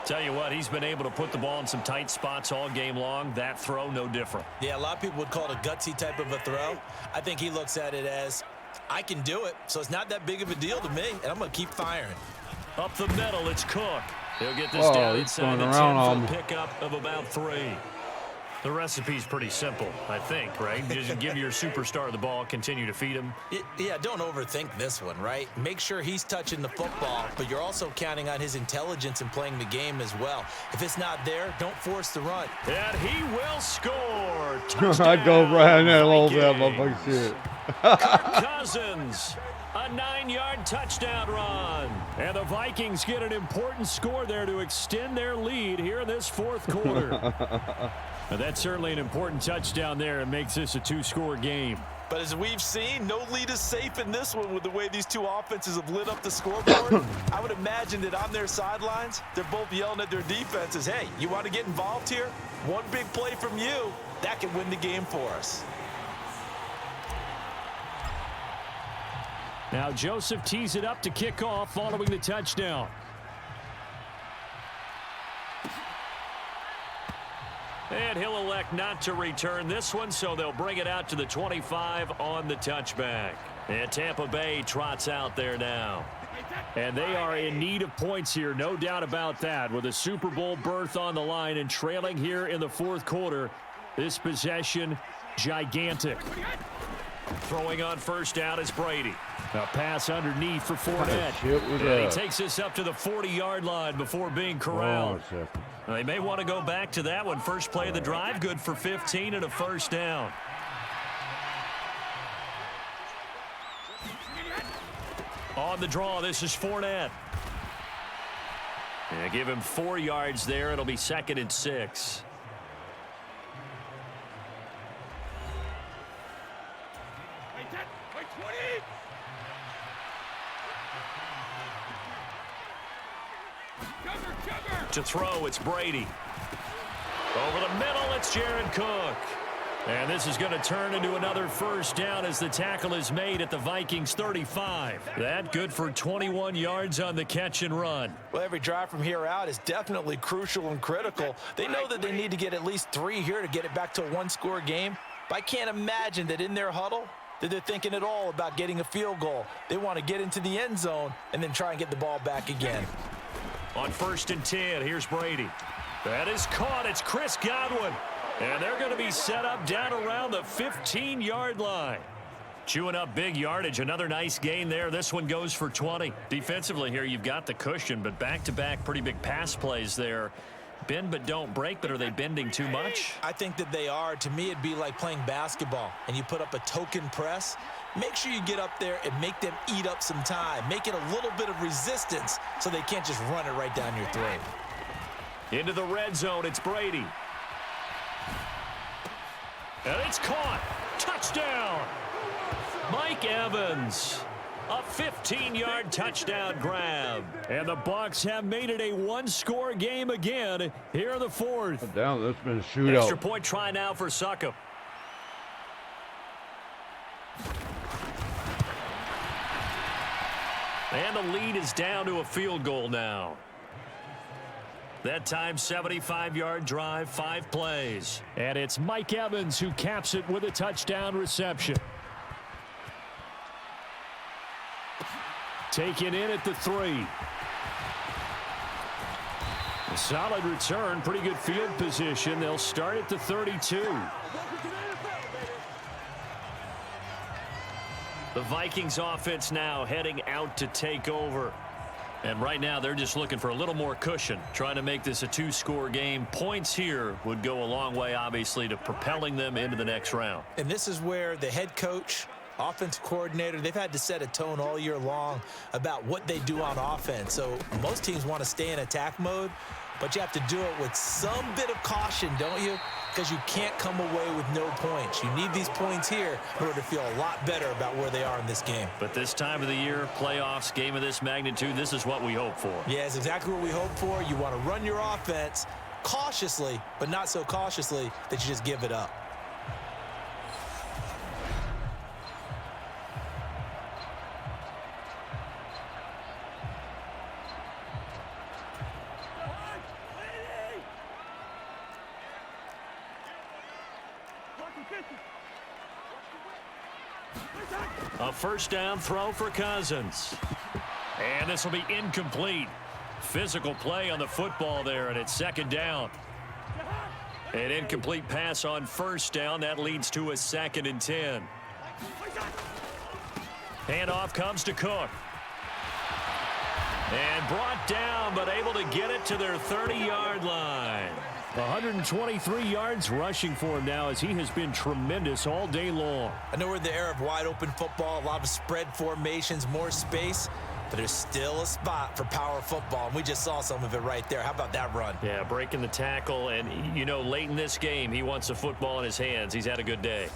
Tell you what, he's been able to put the ball in some tight spots all game long. That throw, no different. Yeah, a lot of people would call it a gutsy type of a throw. I think he looks at it as, I can do it, so it's not that big of a deal to me, and I'm going to keep firing. Up the middle, it's Cook. He'll get this down inside the 10 for a pickup of about 3. The recipe's pretty simple, I think, right? Just give your superstar the ball, continue to feed him. Yeah, don't overthink this one, right? Make sure he's touching the football, but you're also counting on his intelligence in playing the game as well. If it's not there, don't force the run. And he will score. Touchdown, I go right in there a little bit, Vikings. motherfucker shit. Kirk Cousins, a 9-yard touchdown run. And the Vikings get an important score there to extend their lead here in this fourth quarter. And that's certainly an important touchdown there. It makes this a 2-score game. But as we've seen, no lead is safe in this one with the way these two offenses have lit up the scoreboard. I would imagine that on their sidelines, they're both yelling at their defenses, hey, you want to get involved here? One big play from you, that can win the game for us. Now Joseph tees it up to kick off following the touchdown. And he'll elect not to return this one, so they'll bring it out to the 25 on the touchback. And Tampa Bay trots out there now. And they are in need of points here, no doubt about that. With a Super Bowl berth on the line and trailing here in the fourth quarter, this possession, gigantic. Throwing on first down is Brady. A pass underneath for Fournette. And he takes this up to the 40-yard line before being corralled. They may want to go back to that one. First play of the drive, good for 15 and a first down. On the draw, this is Fournette. And give him 4 yards there. It'll be 2nd and 6. To throw, it's Brady. Over the middle, it's Jared Cook. And this is going to turn into another first down as the tackle is made at the Vikings 35. That good for 21 yards on the catch and run. Well, every drive from here out is definitely crucial and critical. They know that they need to get at least 3 here to get it back to a 1-score game. But I can't imagine that in their huddle that they're thinking at all about getting a field goal. They want to get into the end zone and then try and get the ball back again. On 1st and 10, here's Brady. That is caught. It's Chris Godwin. And they're going to be set up down around the 15-yard line. Chewing up big yardage. Another nice gain there. This one goes for 20. Defensively here, you've got the cushion, but back-to-back pretty big pass plays there. Bend but don't break, but are they bending too much? I think that they are. To me, it'd be like playing basketball, and you put up a token press. Make sure you get up there and make them eat up some time. Make it a little bit of resistance so they can't just run it right down your throat. Into the red zone, it's Brady. And it's caught. Touchdown. Mike Evans. A 15-yard touchdown grab. And the Bucs have made it a 1-score game again here in the fourth. Down, that's been a shootout. Extra point try now for Succop. And the lead is down to a field goal now. That time, 75-yard drive, 5 plays. And it's Mike Evans who caps it with a touchdown reception. Taken in at the 3. A solid return, pretty good field position. They'll start at the 32. The Vikings offense now heading out to take over. And right now they're just looking for a little more cushion, trying to make this a 2-score game. Points here would go a long way, obviously, to propelling them into the next round. And this is where the head coach, offensive coordinator, they've had to set a tone all year long about what they do on offense. So most teams want to stay in attack mode, but you have to do it with some bit of caution, don't you? Because you can't come away with no points. You need these points here in order to feel a lot better about where they are in this game. But this time of the year, playoffs, game of this magnitude, this is what we hope for. Yeah, it's exactly what we hope for. You want to run your offense cautiously, but not so cautiously that you just give it up. A first down throw for Cousins. And this will be incomplete. Physical play on the football there, and it's 2nd down. An incomplete pass on first down. That leads to a 2nd and 10. Handoff comes to Cook. And brought down, but able to get it to their 30-yard line. 123 yards rushing for him now as he has been tremendous all day long. I know we're in the era of wide-open football, a lot of spread formations, more space, but there's still a spot for power football, and we just saw some of it right there. How about that run? Yeah, breaking the tackle, and, you know, late in this game, he wants the football in his hands. He's had a good day.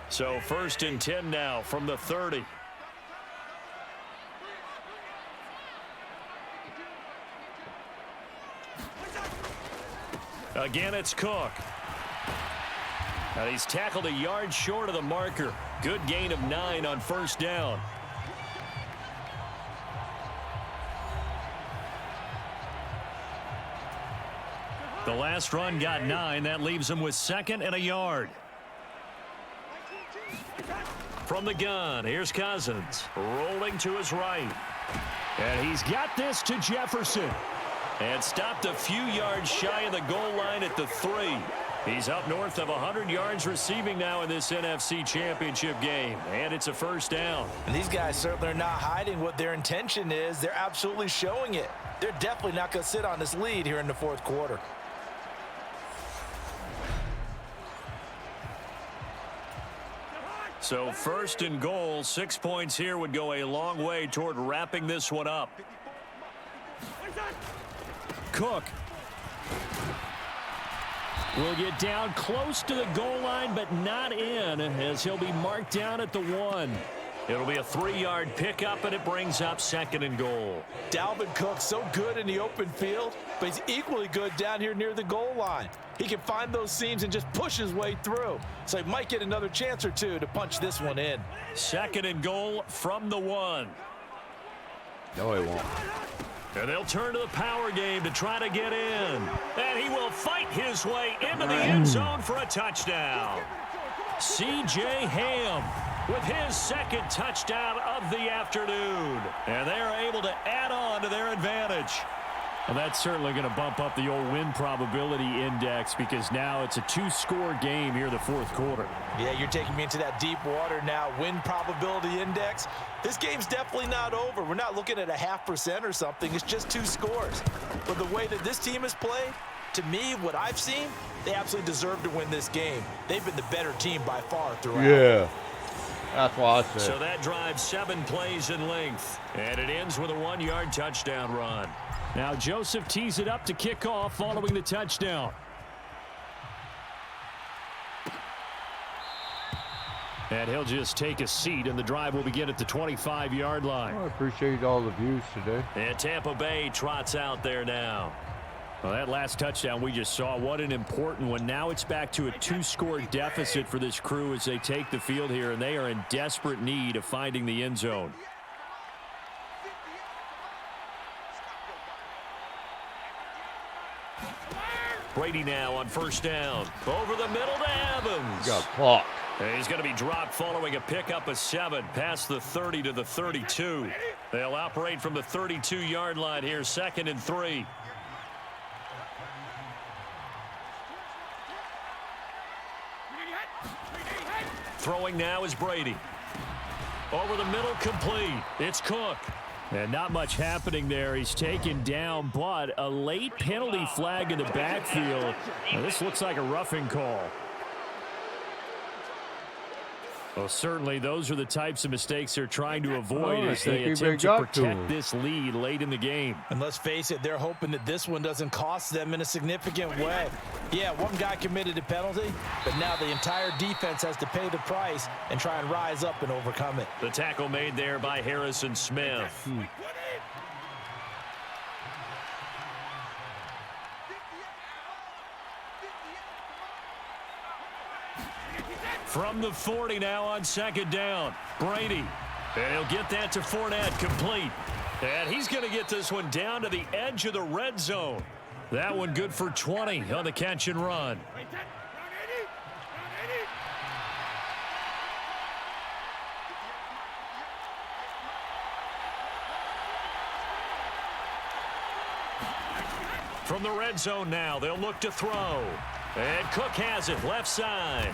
So 1st and 10 now from the 30. Again, it's Cook. And he's tackled a yard short of the marker. Good gain of 9 on first down. The last run got 9. That leaves him with 2nd and a yard. From the gun, here's Cousins. Rolling to his right. And he's got this to Jefferson. And stopped a few yards shy of the goal line at the 3. He's up north of 100 yards receiving now in this NFC Championship game. And it's a first down. And these guys certainly are not hiding what their intention is. They're absolutely showing it. They're definitely not going to sit on this lead here in the 4th quarter. So 1st and goal, 6 points here would go a long way toward wrapping this one up. Cook will get down close to the goal line, but not in, as he'll be marked down at the 1. It'll be a 3-yard pickup, and it brings up 2nd and goal. Dalvin Cook so good in the open field, but he's equally good down here near the goal line. He can find those seams and just push his way through. So he might get another chance or two to punch this one in. 2nd and goal from the 1. No, he won't. And they'll turn to the power game to try to get in. And he will fight his way into the end zone for a touchdown. C.J. Ham with his 2nd touchdown of the afternoon. And they are able to add on to their advantage. Well, that's certainly going to bump up the old win probability index because now it's a 2-score game here in the 4th quarter. Yeah, you're taking me into that deep water now. Win probability index. This game's definitely not over. We're not looking at a 0.5% or something. It's just 2 scores. But the way that this team has played, to me, what I've seen, they absolutely deserve to win this game. They've been the better team by far throughout. Yeah. That's what I said. So that drives 7 plays in length. And it ends with a 1-yard touchdown run. Now Joseph tees it up to kick off following the touchdown. And he'll just take a seat, and the drive will begin at the 25-yard line. I appreciate all the views today. And Tampa Bay trots out there now. Well, that last touchdown we just saw, what an important one. Now it's back to a 2-score deficit for this crew as they take the field here, and they are in desperate need of finding the end zone. Brady now on first down. Over the middle to Evans. Got clock. And he's going to be dropped following a pickup of 7 past the 30 to the 32. They'll operate from the 32-yard line here, 2nd and 3. Throwing now is Brady. Over the middle, complete. It's Cook. And not much happening there. He's taken down, but a late penalty flag in the backfield. Now, this looks like a roughing call. Well, certainly those are the types of mistakes they're trying to avoid as they attempt to protect this lead late in the game. And let's face it, they're hoping that this one doesn't cost them in a significant way. Yeah, one guy committed a penalty, but now the entire defense has to pay the price and try and rise up and overcome it. The tackle made there by Harrison Smith. From the 40 now on 2nd down. Brady. And he'll get that to Fournette, complete. And he's going to get this one down to the edge of the red zone. That one good for 20 on the catch and run. From the red zone now, they'll look to throw. And Cook has it left side.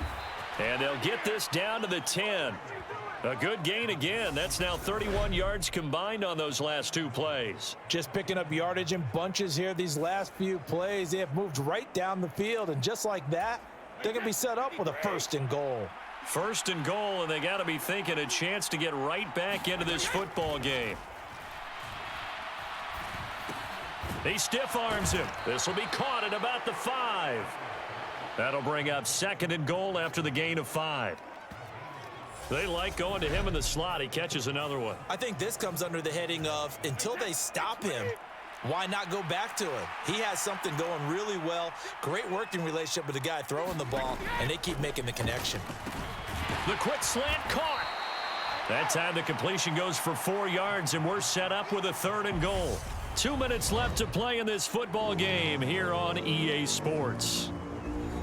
And they'll get this down to the 10. A good gain again. That's now 31 yards combined on those last 2 plays. Just picking up yardage in bunches here. These last few plays, they have moved right down the field. And just like that, they're going to be set up with a 1st and goal. 1st and goal, and they got to be thinking a chance to get right back into this football game. He stiff arms him. This will be caught at about the 5. That'll bring up 2nd and goal after the gain of 5. They like going to him in the slot. He catches another one. I think this comes under the heading of until they stop him, why not go back to him? He has something going really well. Great working relationship with the guy throwing the ball, and they keep making the connection. The quick slant caught. That time the completion goes for 4 yards, and we're set up with a 3rd and goal. 2 minutes left to play in this football game here on EA Sports.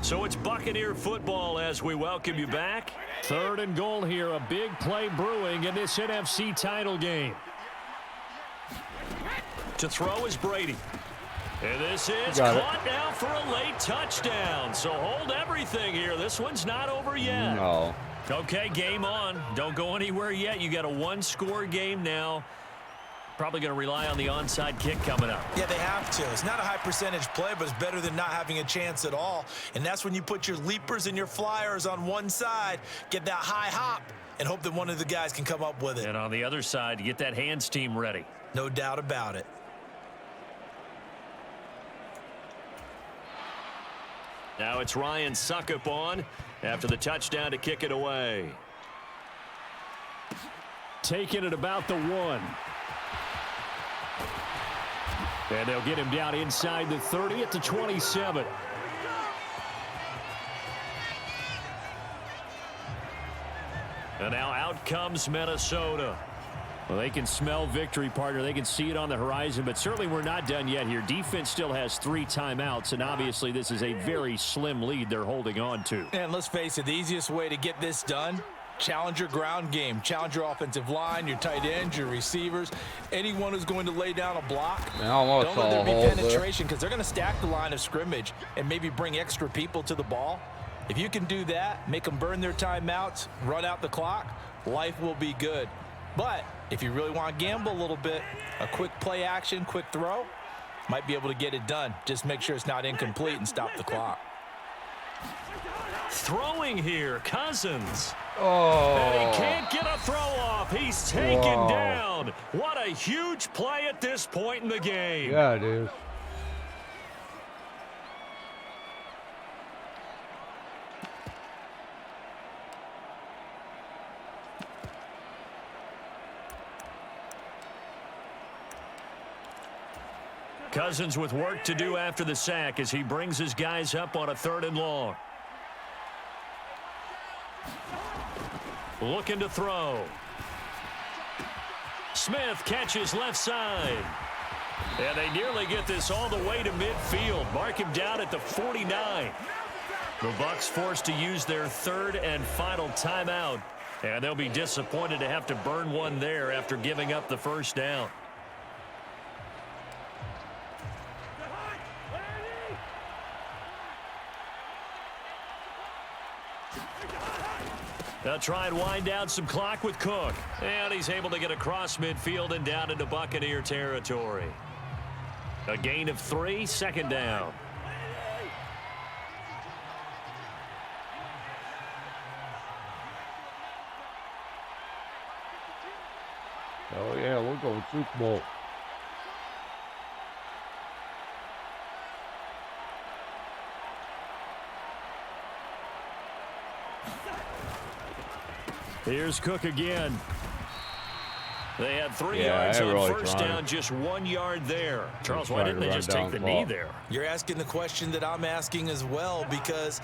So it's Buccaneer football as we welcome you back. 3rd and goal here, a big play brewing in this NFC title game. To throw is Brady. And this is caught now for a late touchdown. So hold everything here. This one's not over yet. No. Okay, game on. Don't go anywhere yet. You got a 1-score game now. Probably going to rely on the onside kick coming up. Yeah, they have to. It's not a high percentage play, but it's better than not having a chance at all. And that's when you put your leapers and your flyers on one side, get that high hop, and hope that one of the guys can come up with it. And on the other side, you get that hands team ready. No doubt about it. Now it's Ryan Suckup on after the touchdown to kick it away. Taking it about the 1. And they'll get him down inside the 30 at the 27. And now out comes Minnesota. Well, they can smell victory, partner. They can see it on the horizon, but certainly we're not done yet here. Defense still has 3 timeouts, and obviously this is a very slim lead they're holding on to. And let's face it, the easiest way to get this done, challenge your ground game. Challenge your offensive line, your tight ends, your receivers, anyone who's going to lay down a block. Don't let there be penetration because they're going to stack the line of scrimmage and maybe bring extra people to the ball. If you can do that, make them burn their timeouts, run out the clock, life will be good. But if you really want to gamble a little bit, a quick play action, quick throw, might be able to get it done. Just make sure it's not incomplete and stop the clock. Throwing here, Cousins. Oh. And he can't get a throw off. He's taken down. What a huge play at this point in the game. Yeah, it is. Cousins with work to do after the sack as he brings his guys up on a 3rd and long. Looking to throw. Smith catches left side. And they nearly get this all the way to midfield. Mark him down at the 49. The Bucs forced to use their 3rd and final timeout. And they'll be disappointed to have to burn one there after giving up the 1st down. They'll try and wind down some clock with Cook. And he's able to get across midfield and down into Buccaneer territory. A gain of 3, 2nd down. Oh, yeah, we're going Super Bowl. Here's Cook again. They had 3 yards on really 1st down, just 1 yard there. Charles, why didn't they just take the knee there? You're asking the question that I'm asking as well, because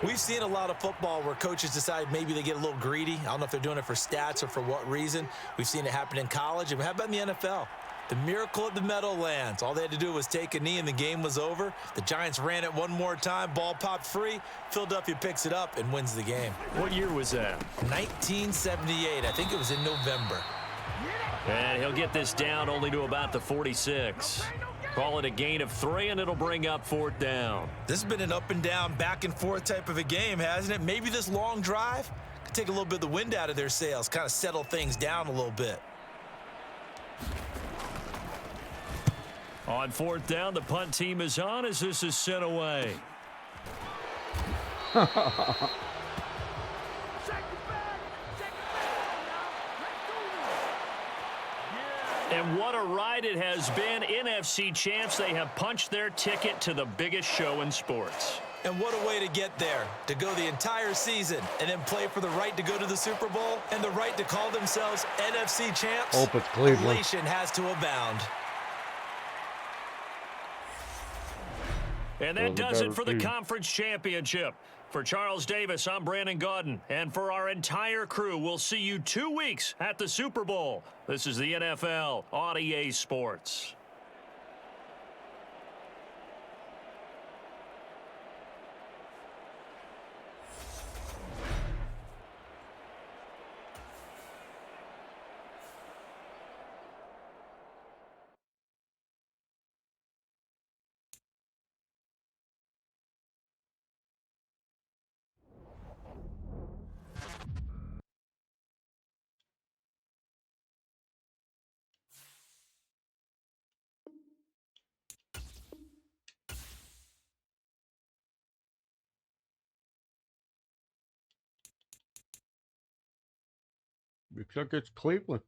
we've seen a lot of football where coaches decide maybe they get a little greedy. I don't know if they're doing it for stats or for what reason. We've seen it happen in college. And how about in the NFL? The miracle of the Meadowlands. All they had to do was take a knee and the game was over. The Giants ran it one more time. Ball popped free. Philadelphia picks it up and wins the game. What year was that? 1978. I think it was in November. And he'll get this down only to about the 46. Call it a gain of 3, and it'll bring up 4th down. This has been an up and down, back and forth type of a game, hasn't it? Maybe this long drive could take a little bit of the wind out of their sails, kind of settle things down a little bit. On 4th down, the punt team is on as this is sent away. And what a ride it has been. NFC champs, they have punched their ticket to the biggest show in sports. And what a way to get there, to go the entire season and then play for the right to go to the Super Bowl and the right to call themselves NFC champs. Hope it's Cleveland. Elation has to abound. And that does it for the conference championship. For Charles Davis, I'm Brandon Gaudin. And for our entire crew, we'll see you 2 weeks at the Super Bowl. This is the NFL on EA Sports. Looks like it's Cleveland.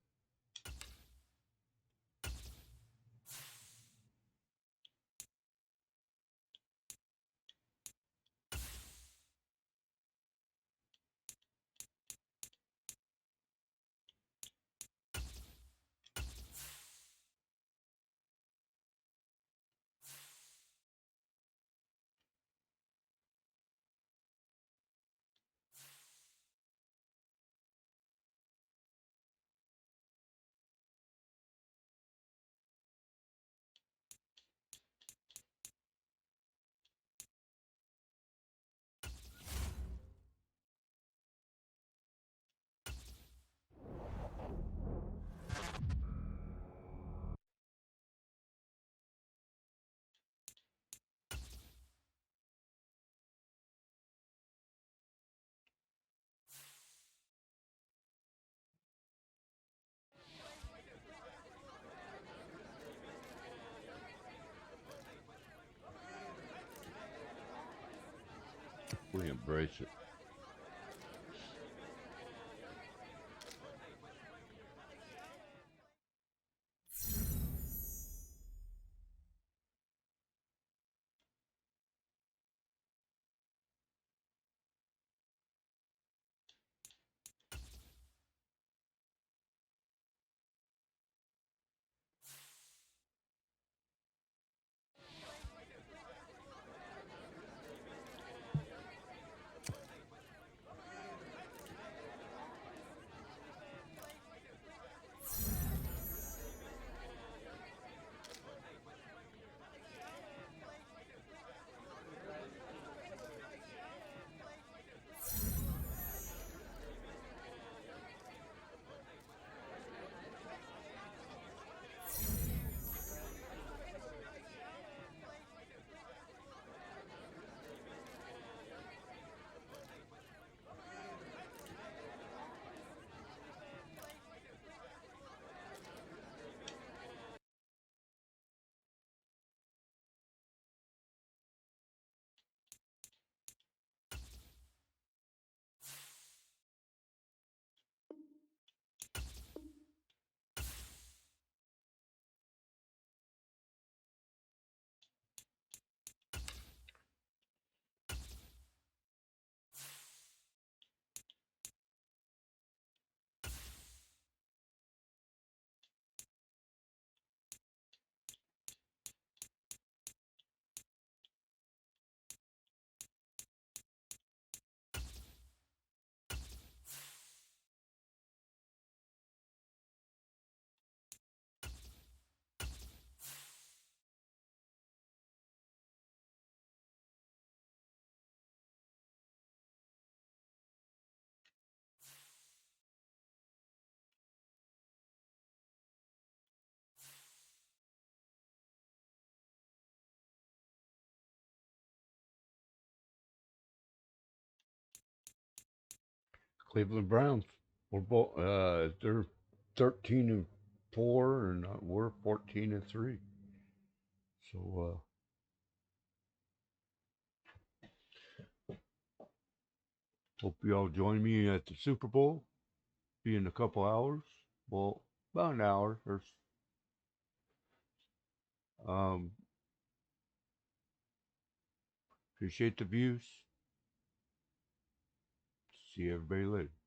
We embrace it. Cleveland Browns. We're both. They're 13-4, and we're 14-3. So. Hope you all join me at the Super Bowl. Be in a couple hours. Well, about an hour. Appreciate the views. See everybody later.